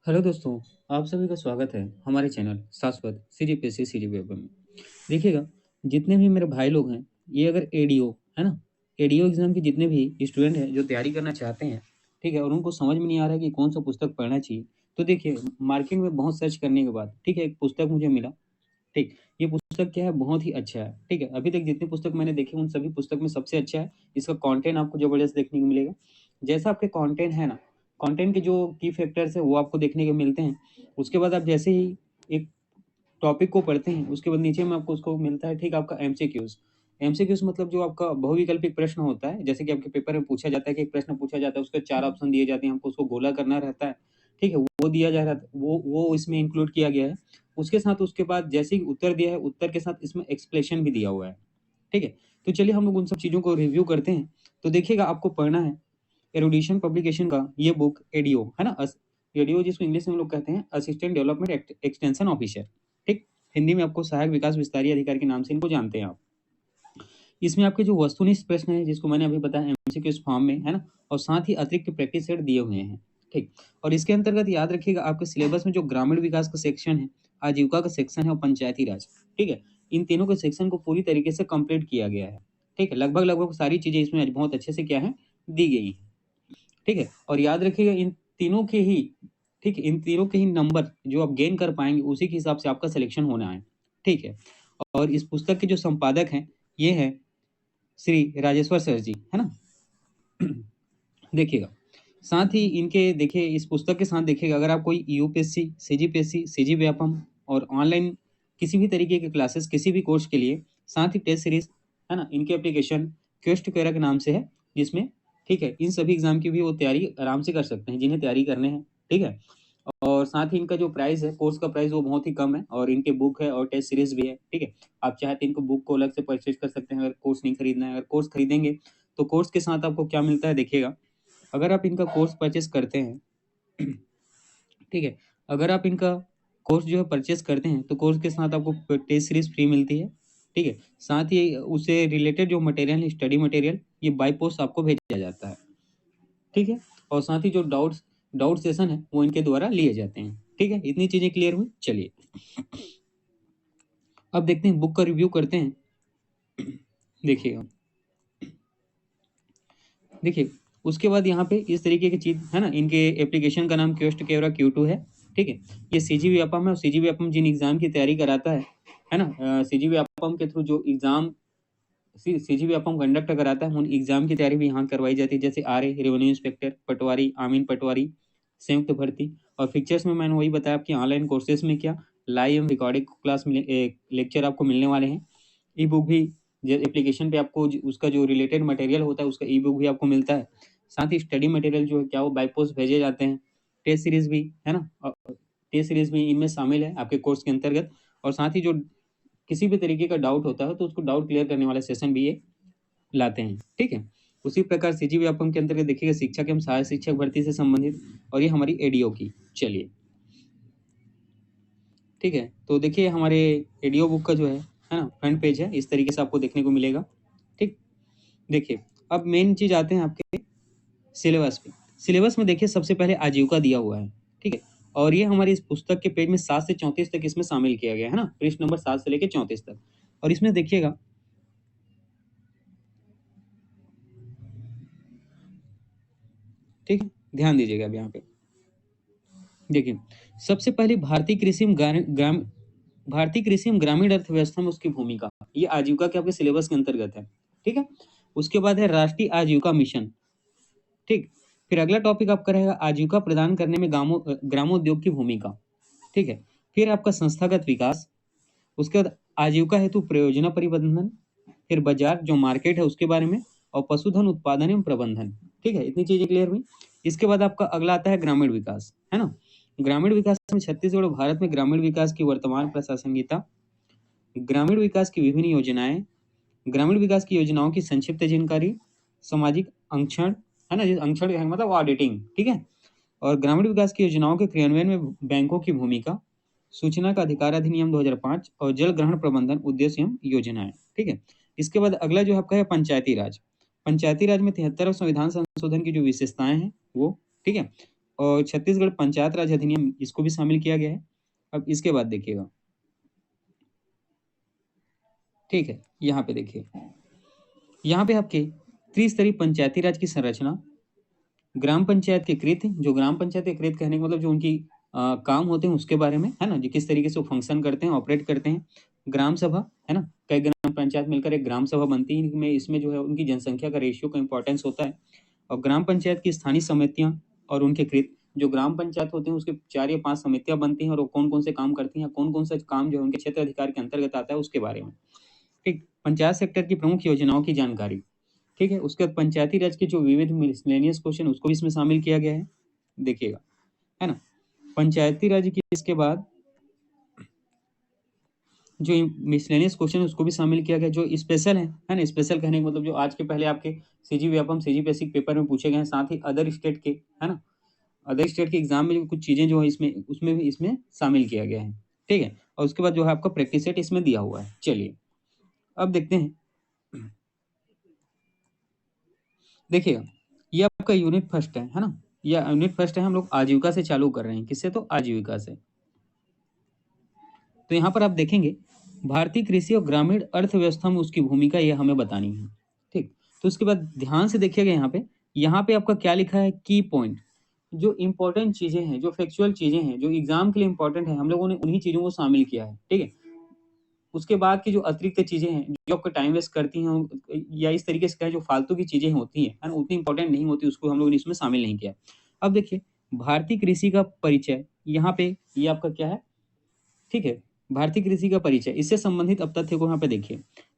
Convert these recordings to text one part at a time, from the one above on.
Hello दोस्तों, आप सभी का स्वागत है हमारे चैनल शाश्वत सीजीपीएससी सीजीपीएफ में। देखिएगा, जितने भी मेरे भाई लोग हैं, ये अगर एडीओ है ना, एडीओ एग्जाम के जितने भी स्टूडेंट हैं जो तैयारी करना चाहते हैं, ठीक है, और उनको समझ में नहीं आ रहा है कि कौन सा पुस्तक पढ़ना चाहिए, तो देखिए मार्केट में बहुत सर्च करने के बाद, ठीक है, एक पुस्तक मुझे मिला। ठीक, ये पुस्तक क्या है, बहुत ही अच्छा है। ठीक है, अभी तक जितनी पुस्तक मैंने देखी उन सभी पुस्तक में सबसे अच्छा है। इसका कंटेंट आपको जबरदस्त देखने को मिलेगा। जैसा आपके कंटेंट है ना, कंटेंट के जो की फैक्टर्स है वो आपको देखने को मिलते हैं। उसके बाद आप जैसे ही एक टॉपिक को पढ़ते हैं, उसके बाद नीचे में आपको उसको मिलता है, ठीक, आपका एमसीक्यूज। एमसीक्यूज मतलब जो आपका बहुविकल्पिक प्रश्न होता है, जैसे कि आपके पेपर में पूछा जाता है कि एक प्रश्न पूछा जाता है, उसके 4 ऑप्शन दिए जाते हैं, हमको उसको गोला करना रहता है। ठीक है, वो दिया जा रहा था, वो इसमें इंक्लूड किया गया है। उसके साथ उसके बाद जैसे ही उत्तर दिया है, उत्तर के साथ इसमें एक्सप्लेनेशन भी दिया हुआ है। ठीक है, तो चलिए हम लोग उन सब चीज़ों को रिव्यू करते हैं। तो देखिएगा, आपको पढ़ना है एरुडिशन पब्लिकेशन का ये बुक एडीओ है ना, एडीओ जिसको इंग्लिश में हम लोग कहते हैं असिस्टेंट डेवलपमेंट एक्सटेंशन ऑफिसर। ठीक, हिंदी में आपको सहायक विकास विस्तारी अधिकारी के नाम से इनको जानते हैं आप। इसमें आपके जो वस्तुनिष्ठ प्रश्न है, जिसको मैंने अभी बताया एमसीक्यू फॉर्म में है ना, और साथ ही अतिरिक्त प्रैक्टिस सेट दिए हुए हैं। ठीक, और इसके अंतर्गत याद रखिएगा, आपके सिलेबस में जो ग्रामीण विकास का सेक्शन है, आजीविका का सेक्शन है और पंचायती राज, ठीक है, इन तीनों के सेक्शन को पूरी तरीके से कंप्लीट किया गया है। ठीक है, लगभग लगभग सारी चीजें इसमें आज बहुत अच्छे से क्या है, दी गई है। ठीक है, और याद रखिएगा इन तीनों के ही, ठीक है, इन तीनों के ही नंबर जो आप गेन कर पाएंगे उसी के हिसाब से आपका सिलेक्शन होना है। ठीक है, और इस पुस्तक के जो संपादक हैं, ये है श्री राजेश्वर सर जी, है ना। देखिएगा, साथ ही इनके देखिए इस पुस्तक के साथ देखिएगा, अगर आप कोई यूपीएससी, सीजीपीएससी, सीजी व्यापम और ऑनलाइन किसी भी तरीके के क्लासेस, किसी भी कोर्स के लिए, साथ ही टेस्ट सीरीज है ना, इनके एप्लीकेशन क्वेस्ट क्वेरा के नाम से है, जिसमें ठीक है इन सभी एग्जाम की भी वो तैयारी आराम से कर सकते हैं जिन्हें तैयारी करने हैं। ठीक है, और साथ ही इनका जो प्राइस है, कोर्स का प्राइस, वो बहुत ही कम है, और इनके बुक है और टेस्ट सीरीज भी है। ठीक है, आप चाहे तो इनको बुक को अलग से परचेज कर सकते हैं, अगर कोर्स नहीं खरीदना है। अगर कोर्स खरीदेंगे तो कोर्स के साथ आपको क्या मिलता है, देखिएगा, अगर आप इनका कोर्स परचेस करते हैं, ठीक है, अगर आप इनका कोर्स जो है परचेस करते हैं, तो कोर्स के साथ आपको टेस्ट सीरीज फ्री मिलती है। ठीक है, साथ ही उससे रिलेटेड जो मटेरियल है, स्टडी मटेरियल, ये बाय पोस्ट आपको भेजा जाता है। ठीक है, और साथ ही जो डाउट सेशन है वो इनके द्वारा लिए जाते हैं। ठीक है, इतनी चीजें क्लियर हुई। चलिए अब देखते हैं, बुक का रिव्यू करते हैं। देखिएगा, देखिए उसके बाद यहाँ पे इस तरीके की चीज है ना, इनके एप्लीकेशन का नाम क्वेस्ट केवरा Q2 है। ठीक है, ये सीजीवी एपम है, और सीजीवी एपम जिन एग्जाम की तैयारी कराता है ना, सीजीवी एपम के थ्रू जो एग्जाम सीजीवी एपम कंडक्ट कराता है, उन एग्जाम की तैयारी भी यहाँ करवाई जाती है, जैसे आरए, रेवेन्यू इंस्पेक्टर, पटवारी, आमीन पटवारी, संयुक्त भर्ती। और फीचर्स में मैंने वही बताया आपकी ऑनलाइन कोर्सेज में क्या लाइव रिकॉर्डिंग क्लास लेक्चर आपको मिलने वाले हैं। ई बुक भी एप्लीकेशन पे आपको उसका जो रिलेटेड मटेरियल होता है उसका ई बुक भी आपको मिलता है। साथ ही स्टडी मटेरियल जो है क्या वो बाय पोस्ट भेजे जाते हैं। टेस्ट सीरीज भी है ना, टेस्ट सीरीज भी इनमें शामिल है आपके कोर्स के अंतर्गत। और साथ ही जो किसी भी तरीके का डाउट होता है तो उसको डाउट क्लियर करने वाले सेशन भी ये लाते हैं। ठीक है, उसी प्रकार सीजी व्यापम के अंतर्गत देखिएगा शिक्षक एवं सहायक शिक्षक भर्ती से संबंधित, और ये हमारी एडीओ की। चलिए ठीक है, तो देखिए हमारे एडीओ बुक का जो है ना, फ्रंट पेज है, इस तरीके से आपको देखने को मिलेगा। ठीक, देखिए अब मेन चीज आते हैं आपके सिलेबस पे। सिलेबस में देखिए सबसे पहले आजीविका दिया हुआ है। ठीक है, और ये हमारी इस पुस्तक के पेज में 7 से 34 तक इसमें शामिल किया गया है ना, पृष्ठ नंबर 7 से लेकर 34 तक। और इसमें देखिएगा, ठीक है, ध्यान दीजिएगा अब यहाँ पे। देखिए सबसे पहले भारतीय कृषि एवं ग्रामीण अर्थव्यवस्था में उसकी भूमिका, ये आजीविका के आपके सिलेबस के अंतर्गत है। ठीक है, उसके बाद है राष्ट्रीय आजीविका मिशन। ठीक, फिर अगला टॉपिक आपका रहेगा आजीविका प्रदान करने में ग्रामोद्योग की भूमिका। ठीक है, फिर आपका संस्थागत विकास, उसके बाद आजीविका हेतु परियोजना प्रबंधन, फिर बाजार जो मार्केट है उसके बारे में, और पशुधन उत्पादन एवं प्रबंधन। ठीक है, इतनी चीजें क्लियर हुई। इसके बाद आपका अगला आता है ग्रामीण विकास, है ना। ग्रामीण विकास में छत्तीसगढ़ और भारत में ग्रामीण विकास की वर्तमान प्रासंगिकता, ग्रामीण विकास की विभिन्न योजनाएं, ग्रामीण विकास की योजनाओं की संक्षिप्त जानकारी, सामाजिक अंक्षण, है ना, जिस अंक्षण है मतलब ऑडिटिंग। ठीक है, और ग्रामीण विकास की योजनाओं के क्रियान्वयन में बैंकों की भूमिका, सूचना का अधिकार अधिनियम 2005, और जल ग्रहण प्रबंधन उद्देश्य एवं योजनाएं। ठीक है, इसके बाद अगला जो आपका है पंचायती राज। पंचायती राज में 73 संविधान संशोधन की जो विशेषताएं हैं वो, ठीक है, और छत्तीसगढ़ पंचायत राज अधिनियम, इसको भी शामिल किया गया है। अब इसके बाद देखिएगा, ठीक है, यहाँ पे देखिए, यहाँ पे आपके त्रिस्तरीय पंचायती राज की संरचना, ग्राम पंचायत के कृत्य, जो ग्राम पंचायत के कृत्य कहने का मतलब जो उनकी काम होते हैं उसके बारे में, है ना, जो किस तरीके से वो फंक्शन करते हैं, ऑपरेट करते हैं। ग्राम सभा, है ना, कई ग्राम पंचायत मिलकर एक ग्राम सभा बनती है, इनमें इसमें जो है उनकी जनसंख्या का रेशियो का इंपॉर्टेंस होता है। और ग्राम पंचायत की स्थानीय समितियां और उनके कृत्य, जो ग्राम पंचायत होते हैं उसके 4 या 5 समितियां बनती हैं और वो कौन-कौन से काम करती हैं, कौन-कौन सा काम जो है उनके क्षेत्र अधिकार के अंतर्गत आता है उसके बारे में। ठीक, पंचायत सेक्टर की प्रमुख योजनाओं की जानकारी, ठीक है। उसके बाद पंचायती राज के जो विविध मिसलेनियस क्वेश्चन, उसको भी इसमें शामिल किया गया है, देखिएगा, है ना। पंचायती राज की इसके बाद जो मिसलेनियस क्वेश्चन उसको भी शामिल किया गया, जो स्पेशल है ना, स्पेशल कहने का मतलब जो आज के पहले आपके CG Vyapam, CG basic paper में पूछे गए हैं, साथ ही अदर स्टेट के, है ना, अदर स्टेट के एग्जाम में जो कुछ चीजें जो है इसमें, उसमें भी इसमें शामिल किया गया है, ठीक है। और उसके बाद जो है आपका प्रैक्टिस सेट इसमें दिया हुआ है। चलिए अब देखते हैं, देखिएगा, ये आपका यूनिट फर्स्ट है ना, ये यूनिट फर्स्ट है, हम लोग आजीविका से चालू कर रहे हैं, किससे, तो आजीविका से। तो यहाँ पर आप देखेंगे भारतीय कृषि और ग्रामीण अर्थव्यवस्था में उसकी भूमिका ये हमें बतानी है, ठीक। तो उसके बाद ध्यान से देखिएगा, यहाँ पे आपका क्या लिखा है, की पॉइंट, जो इंपॉर्टेंट चीजें हैं, जो फैक्चुअल चीजें हैं, जो एग्जाम के लिए इंपॉर्टेंट है, हम लोगों ने उन्हीं चीजों को शामिल किया है, ठीक है। उसके बाद की जो अतिरिक्त चीजें हैं जो आपका टाइम वेस्ट करती हैं, या इस तरीके से कहें जो फालतू की चीजें होती हैं, है ना, उतनी इंपॉर्टेंट नहीं होती, उसको हम लोगों ने इसमें शामिल नहीं किया। अब देखिए, भारतीय कृषि का परिचय, यहाँ पे ये आपका क्या है, ठीक है, भारतीय कृषि का परिचय, इससे संबंधित अब तथ्य को यहाँ पे देखिए।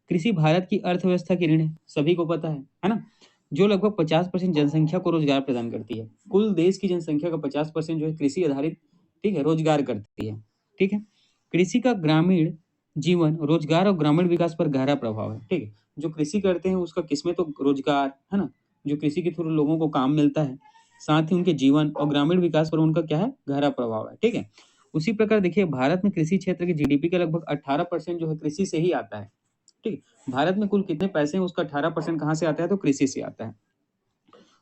कृषि भारत की अर्थव्यवस्था की रीढ़ है, सभी को पता है ना, जो लगभग 50% जनसंख्या को रोजगार प्रदान करती है। कुल देश की जनसंख्या का 50% जो है कृषि आधारित, ठीक है, रोजगार करती है, ठीक है। कृषि का ग्रामीण जीवन, रोजगार और ग्रामीण विकास पर गहरा प्रभाव है, ठीक है। जो कृषि करते हैं उसका किसमें, तो रोजगार, है ना, जो कृषि के थ्रू लोगों को काम मिलता है, साथ ही उनके जीवन और ग्रामीण विकास पर उनका क्या है, गहरा प्रभाव है, ठीक है। उसी प्रकार देखिए, भारत में कृषि क्षेत्र की जीडीपी का लगभग 18% जो है कृषि से ही आता है, ठीक है। भारत में कुल कितने पैसे हैं उसका 18% कहाँ से आता है, तो कृषि से आता है।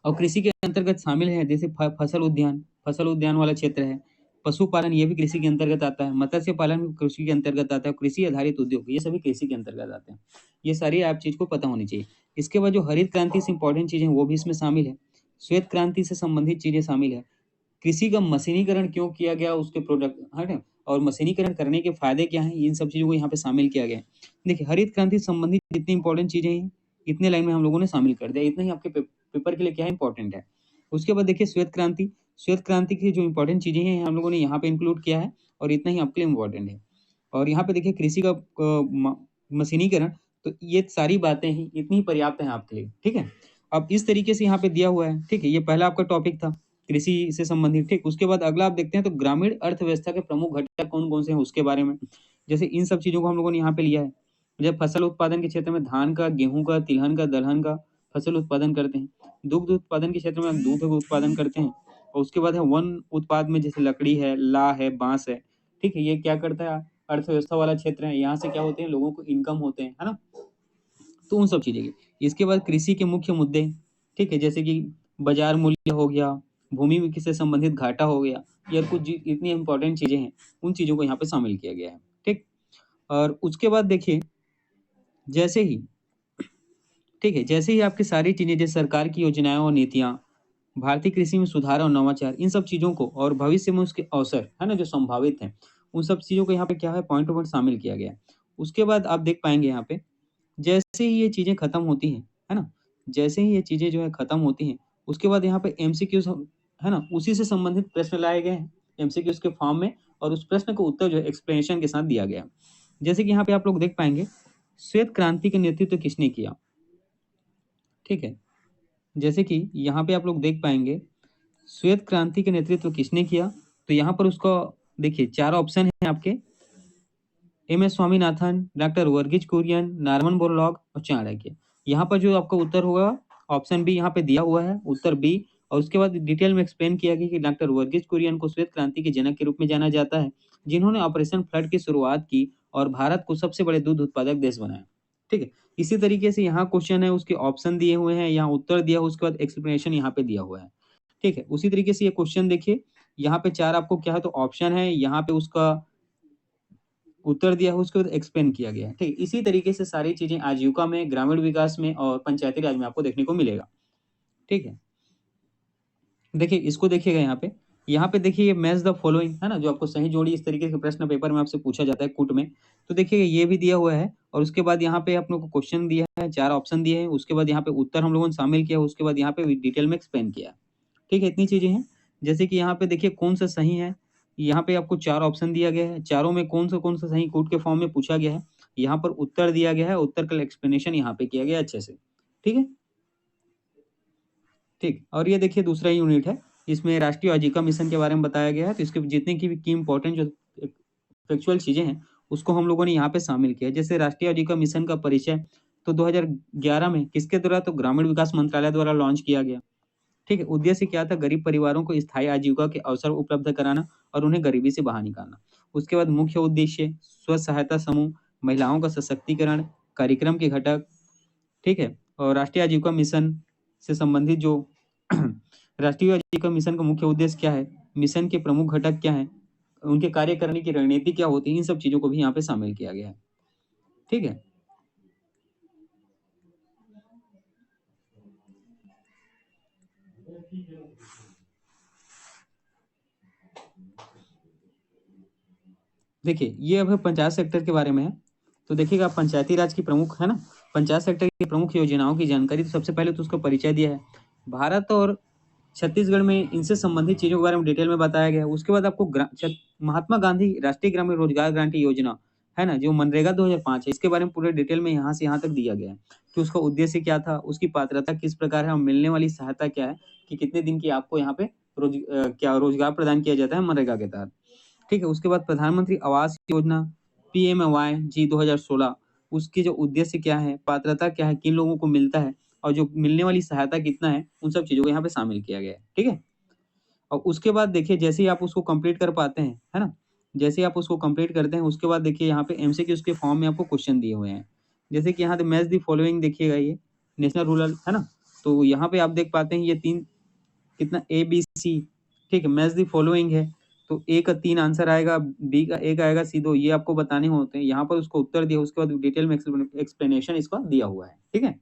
और कृषि के अंतर्गत शामिल है जैसे फसल उद्यान वाला क्षेत्र है, पशुपालन ये भी कृषि के अंतर्गत आता है, मत्स्य पालन भी कृषि के अंतर्गत आता है, कृषि आधारित उद्योग ये सभी कृषि के अंतर्गत आते हैं। ये सारी आप चीज को पता होनी चाहिए। इसके बाद जो हरित क्रांति से इंपॉर्टेंट चीजें वो भी इसमें शामिल है, श्वेत क्रांति से संबंधित चीजें शामिल है, कृषि का मशीनीकरण क्यों किया गया, उसके प्रोडक्ट, है, और मशीनीकरण करने के फायदे क्या हैं, इन सब चीजों को यहाँ पे शामिल किया गया है। देखिए, हरित क्रांति से संबंधित जितनी इंपॉर्टेंट चीजें हैं इतने लाइन में हम लोगों ने शामिल कर दिया, इतना ही आपके पेपर के लिए क्या इंपॉर्टेंट है। उसके बाद देखिए, श्वेत क्रांति की जो इंपॉर्टेंट चीजें हैं हम लोगों ने यहाँ पे इंक्लूड किया है, और इतना ही आपके लिए इंपॉर्टेंट है। और यहाँ पे देखिए, कृषि का मशीनीकरण, तो ये सारी बातें ही इतनी ही पर्याप्त हैं आपके लिए, ठीक है। अब इस तरीके से यहाँ पे दिया हुआ है, ठीक है, ये पहला आपका टॉपिक था कृषि से संबंधित, ठीक। उसके बाद अगला आप देखते हैं तो ग्रामीण अर्थव्यवस्था के प्रमुख घटक कौन कौन से हैं उसके बारे में, जैसे इन सब चीजों को हम लोगों ने यहाँ पे लिया है। जब फसल उत्पादन के क्षेत्र में धान का, गेहूं का, तिलहन का, दलहन का फसल उत्पादन करते हैं। दुग्ध उत्पादन के क्षेत्र में हम दूध का उत्पादन करते हैं। और उसके बाद है वन उत्पाद में जैसे लकड़ी है, ला है, बांस है, ठीक है, ये क्या करता है, अर्थव्यवस्था वाला क्षेत्र है, यहाँ से क्या होते हैं, लोगों को इनकम होते हैं, है ना। तो उन सब चीजें की, इसके बाद कृषि के मुख्य मुद्दे, ठीक है, जैसे कि बाजार मूल्य हो गया, भूमि विकास से संबंधित घाटा हो गया, ये कुछ इतनी इंपॉर्टेंट चीजें हैं, उन चीजों को यहाँ पे शामिल किया गया है, ठीक। और उसके बाद देखिए, जैसे ही, ठीक है, जैसे ही आपकी सारी चीजें जैसे सरकार की योजनाएं और नीतियां, भारतीय कृषि में सुधार और नवाचार, इन सब चीजों को और भविष्य में उसके अवसर, है ना, जो संभावित है, उन सब चीजों को यहाँ पे क्या है, पॉइंट टू पॉइंट शामिल किया गया है। उसके बाद आप देख पाएंगे यहाँ पे, जैसे ही ये चीजें खत्म होती हैं, है ना, जैसे ही ये चीजें जो है खत्म होती हैं, उसके बाद यहाँ पे एमसीक्यूज, है ना, उसी से संबंधित प्रश्न लाए गए हैं एमसीक्यूज के फॉर्म में, और उस प्रश्न का उत्तर जो है एक्सप्लेनेशन के साथ दिया गया है। जैसे कि यहाँ पे आप लोग देख पाएंगे, श्वेत क्रांति का नेतृत्व किसने किया, ठीक है, जैसे कि यहाँ पे आप लोग देख पाएंगे, श्वेत क्रांति का नेतृत्व किसने किया, तो यहाँ पर उसका देखिए 4 ऑप्शन है आपके, M S Swaminathan, doctor Verghese Kurien, Norman Borlaug और चाणक्य। यहाँ पर जो आपका उत्तर होगा, ऑप्शन बी यहाँ पे दिया हुआ है, उत्तर बी। और उसके बाद डिटेल में एक्सप्लेन किया गया कि डॉक्टर वर्गीज कुरियन को श्वेत क्रांति के जनक के रूप में जाना जाता है, जिन्होंने ऑपरेशन फ्लड की शुरुआत की और भारत को सबसे बड़े दूध उत्पादक देश बनाया, ठीक है। इसी तरीके से यहाँ क्वेश्चन है, उसके ऑप्शन दिए हुए हैं, यहाँ उत्तर दिया हुआ, उसके बाद एक्सप्लेनेशन यहाँ पे दिया हुआ है। ठीक है। उसी तरीके से ये क्वेश्चन देखिए, यहाँ पे 4 आपको क्या है तो ऑप्शन है, यहाँ पे उसका उत्तर दिया है, उसके बाद एक्सप्लेन किया गया है। ठीक है। इसी तरीके से सारी चीज़ें आजीविका में, ग्रामीण विकास में और पंचायती राज में आपको देखने को मिलेगा। ठीक है। देखिए इसको देखिएगा यहाँ पे देखिए ये मैच द फॉलोइंग है ना, जो आपको सही जोड़ी इस तरीके के प्रश्न पेपर में आपसे पूछा जाता है कूट में। तो देखिए ये भी दिया हुआ है और उसके बाद यहाँ पे आप लोग को क्वेश्चन दिया है, 4 ऑप्शन दिए हैं, उसके बाद यहाँ पे उत्तर हम लोगों ने शामिल किया, उसके बाद यहाँ पे डिटेल में एक्सप्लेन किया। ठीक है, इतनी चीज़ें हैं। जैसे कि यहाँ पे देखिए कौन-सा सही है, यहाँ पे आपको 4 ऑप्शन दिया गया है, चारों में कौन-सा सही कूट के फॉर्म में पूछा गया है। यहाँ पर उत्तर दिया गया है, उत्तर का एक्सप्लेनेशन यहाँ पे किया गया है अच्छे से। ठीक है? ठीक। और ये देखिए दूसरा यूनिट है, इसमें राष्ट्रीय आजीविका मिशन के बारे में बताया गया है, तो इसके जितने की भी की इम्पोर्टेंट जो फैक्चुअल चीज़ें हैं, उसको हम लोगों ने यहाँ पे शामिल किया है। जैसे राष्ट्रीय आजीविका मिशन का परिचय तो 2011 में किसके द्वारा तो ग्रामीण विकास मंत्रालय द्वारा लॉन्च किया गया। ठीक है, उद्देश्य क्या था? गरीब परिवारों को स्थायी आजीविका के अवसर उपलब्ध कराना और उन्हें गरीबी से बाहर निकालना। उसके बाद मुख्य उद्देश्य स्व सहायता समूह, महिलाओं का सशक्तिकरण, कार्यक्रम के घटक, ठीक है? और राष्ट्रीय आजीविका मिशन से संबंधित जो राष्ट्रीय आजीविका मिशन का मुख्य उद्देश्य क्या है? मिशन के प्रमुख घटक क्या हैं? उनके कार्य करने की रणनीति क्या होती है? इन सब चीज़ों को भी यहाँ पे शामिल किया गया है। ठीक है? देखिए, ये अब है पंचायत सेक्टर के बारे में है। तो देखिएगा पंचायती राज की प्रमुख है ना, पंचायत सेक्टर की प्रमुख योजनाओं की जानकारी तो सबसे पहले तो उसका परिचय दिया है। भारत और छत्तीसगढ़ में इनसे संबंधित चीज़ों के बारे में डिटेल में बताया गया है। उसके बाद आपको महात्मा गांधी राष्ट्रीय ग्रामीण रोजगार गारंटी योजना है ना, जो मनरेगा 2005 है, इसके बारे में पूरे डिटेल में यहाँ से यहाँ तक दिया गया है कि उसका उद्देश्य क्या था, उसकी पात्रता किस प्रकार है और मिलने वाली सहायता क्या है, कि कितने दिन की आपको यहाँ पे क्या रोजगार प्रदान किया जाता है मनरेगा के तहत। ठीक है, उसके बाद प्रधानमंत्री आवास योजना पीएमआई जी 2016, उसकी जो उद्देश्य क्या है, पात्रता क्या है, किन लोगों को मिलता है और जो मिलने वाली सहायता कितना है, उन सब चीज़ों को यहाँ पे शामिल किया गया है। ठीक है? और उसके बाद देखिए जैसे ही आप उसको कंप्लीट कर पाते हैं, है ना? जैसे ही आप उसको कंप्लीट करते हैं, उसके बाद देखिए यहाँ पे एमसीक्यूज़ के फॉर्म में आपको क्वेश्चन दिए हुए हैं। जैसे कि यहाँ पे मैच द फॉलोइंग देखिएगा ये, नेशनल रूरल है ना? तो यहाँ पे आप देख पाते हैं ये 3 कितना ए, बी, सी, ठीक है? मैच द फॉलोइंग है, तो ए का 3 आंसर आएगा, बी का 1 आएगा, सी 2 ये आपको बताने होते हैं। यहाँ पर उसको उत्तर दिया, उसके बाद डिटेल में एक्सप्लेनेशन इसका दिया हुआ है। ठीक है?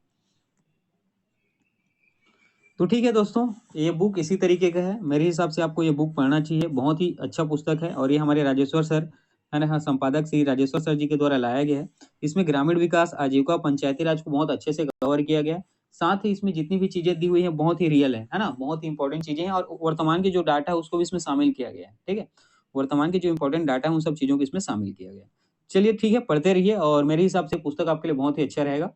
तो ठीक है दोस्तों, ये बुक इसी तरीके का है। मेरे हिसाब से आपको ये बुक पढ़ना चाहिए, बहुत ही अच्छा पुस्तक है और ये हमारे राजेश्वर सर है ना, हाँ, संपादक श्री राजेश्वर सर जी के द्वारा लाया गया है। इसमें ग्रामीण विकास, आजीविका, पंचायती राज को बहुत अच्छे से कवर किया गया है। साथ ही इसमें जितनी भी चीज़ें दी हुई हैं बहुत ही रियल है ना? बहुत ही इंपॉर्टेंट चीज़ें हैं और वर्तमान के जो डाटा है उसको भी इसमें शामिल किया गया है। ठीक है? वर्तमान के जो इंपॉर्टेंट डाटा है उन सब चीज़ों को इसमें शामिल किया गया है। चलिए ठीक है, पढ़ते रहिए और मेरे हिसाब से पुस्तक आपके लिए बहुत ही अच्छा रहेगा।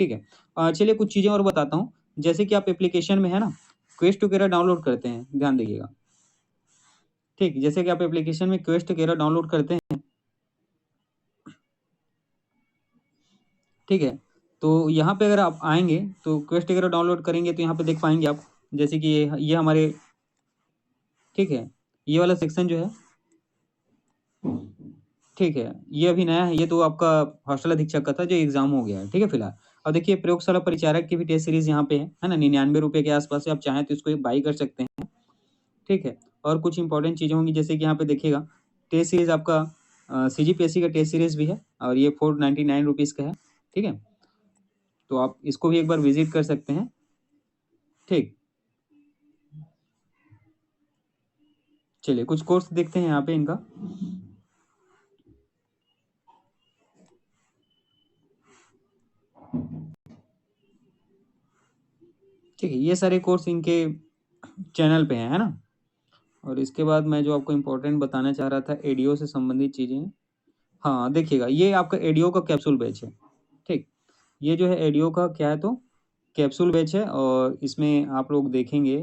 ठीक है। चलिए कुछ चीज़ें और बताता हूँ। जैसे कि आप एप्लीकेशन में है ना, क्वेस्ट वगैरह डाउनलोड करते हैं, ध्यान दीजिएगा। ठीक, जैसे कि आप एप्लीकेशन में क्वेस्ट वगैरह डाउनलोड करते हैं, ठीक है? तो यहाँ पे अगर आप आएँगे, तो क्वेस्ट वगैरह डाउनलोड करेंगे तो यहाँ पे देख पाएँगे आप, जैसे कि ये हमारे ठीक है, ये वाला सेक्शन जो है ठीक है, ये अभी नया है, ये तो आपका हॉस्टल अधीक्षक का था जो एग्ज़ाम हो गया है, ठीक है फिलहाल। अब देखिए प्रयोगशाला परिचारक की भी टेस्ट सीरीज़ यहाँ पे है ना? ₹99 के आस-पास से आप चाहें तो इसको बाय कर सकते हैं, ठीक है? और कुछ इम्पोर्टेंट चीज़ें होंगी जैसे कि यहाँ पे देखिएगा, टेस्ट सीरीज़ आपका सीजीपीएससी का टेस्ट सीरीज़ भी है और ये ₹499 का है, ठीक है? तो आप इसको भी एक बार विज़िट कर सकते हैं, ठीक। चलिए कुछ कोर्स देखते हैं यहाँ पे इनका। ठीक है, ये सारे कोर्स इनके चैनल पे हैं, है ना? और इसके बाद मैं जो आपको इम्पोर्टेंट बताना चाह रहा था एडीओ से संबंधित चीज़ें। हाँ, देखिएगा ये आपका एडीओ का कैप्सूल बैच है, ठीक। ये जो है एडीओ का क्या है तो कैप्सूल बैच है और इसमें आप लोग देखेंगे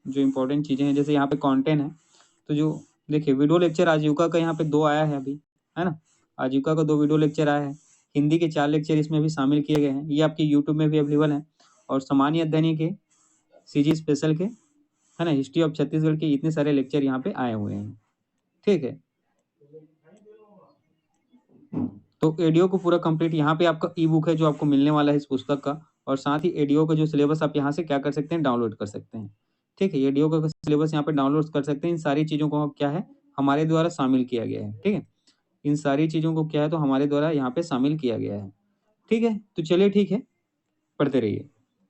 जो इम्पोर्टेंट चीज़ें हैं जैसे यहाँ पे कंटेंट है, तो जो देखिए वीडियो लेक्चर आजीविका का यहाँ पे 2 आया है अभी, है ना? आजीविका का 2 वीडियो लेक्चर आया है। हिंदी के 4 लेक्चर इसमें भी शामिल किए गए हैं। ये आपके यूट्यूब में भी अवेलेबल हैं और सामान्य अध्ययन के, सीजी स्पेशल के, है ना? हिस्ट्री ऑफ छत्तीसगढ़ के इतने सारे लेक्चर यहाँ पे आए हुए हैं, ठीक है? तो एडीओ को पूरा कंप्लीट यहाँ पे आपका ई बुक है जो आपको मिलने वाला है इस पुस्तक का और साथ ही एडीओ का जो सिलेबस आप यहाँ से क्या कर सकते हैं डाउनलोड कर सकते हैं, ठीक है, एडीओ का सिलेबस यहाँ पे डाउनलोड कर सकते हैं। इन सारी चीज़ों को क्या है, हमारे द्वारा शामिल किया गया है। ठीक है, इन सारी चीज़ों को क्या है, तो हमारे द्वारा यहाँ पे शामिल किया गया है। ठीक है, तो चलिए ठीक है, पढ़ते रहिए।